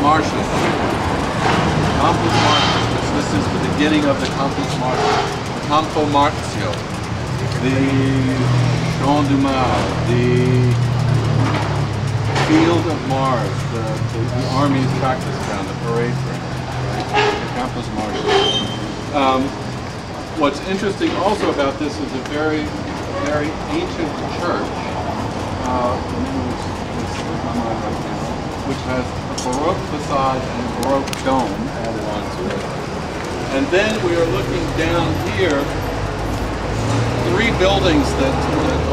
Martius. Campus Martius. This is the beginning of the Campus Martius. The Campo Marzio. The Champ de Mars. The Field of Mars. The Army's practice ground. The parade ground. Right? The Campus Martius. What's interesting also about this is a very ancient church. The name of which is on my right now, which has a Baroque facade and a Baroque dome added onto it. And then we are looking down here, three buildings that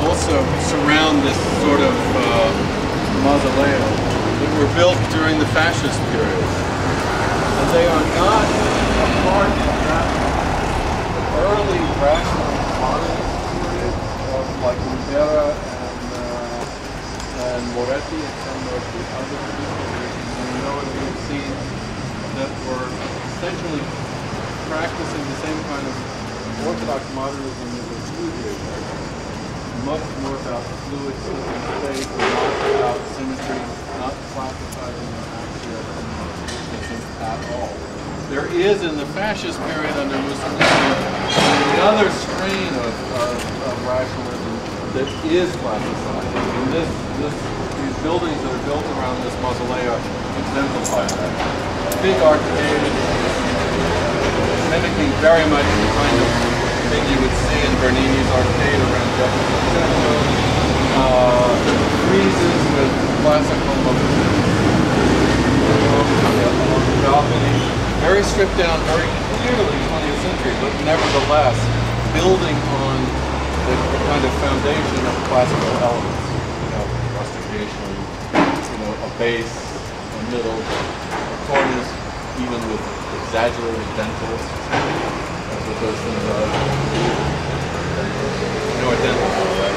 also surround this sort of mausoleum that were built during the fascist period. And they are not a part of that early rationalist modernist period of like Rivera and Moretti and some of the other traditions, you know, and we've seen that were essentially practicing the same kind of orthodox modernism that was here. Much more about fluid space, not about symmetry, not classicizing the axial at all. There is in the fascist period under Mussolini another strain of rationalism that is classicizing. And these buildings that are built around this mausoleum exemplify that. Big arcade, mimicking very much the kind of thing you would see in Bernini's arcade around Jefferson Center. Friezes with classical motifs along the balcony. Very stripped down, very clearly 20th century, but nevertheless building on the kind of foundation of classical elements. You know, rustication, you know, a base, a middle, a cornice, even with exaggerated dentils. That's what those things are. You know what dentils are, right?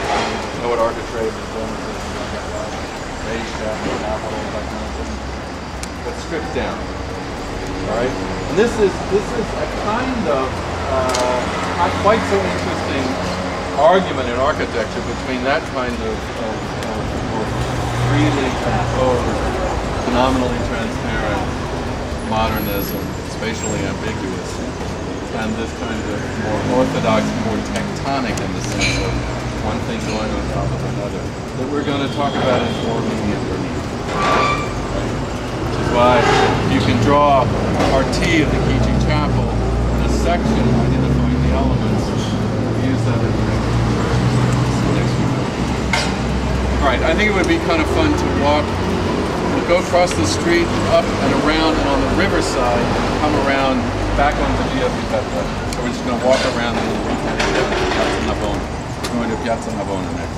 You know what architrave is, base, shaft, capital, that kind of thing. But stripped down. Alright? And this is a kind of not quite so interesting argument in architecture between that kind of freely composed, phenomenally transparent modernism, spatially ambiguous, and this kind of more orthodox, more tectonic in the sense of one thing going on top of another, that we're going to talk about in forming and Bernini. Which is why you can draw RT of the Chigi Chapel in a section identifying the elements. We'll use that in the next few minutes. Alright, I think it would be kind of fun to walk. We'll go across the street, up and around, and on the riverside, and come around back onto Via Pipetta. So we're just going to walk around and Piazza Navona. We're going to Piazza Navona next.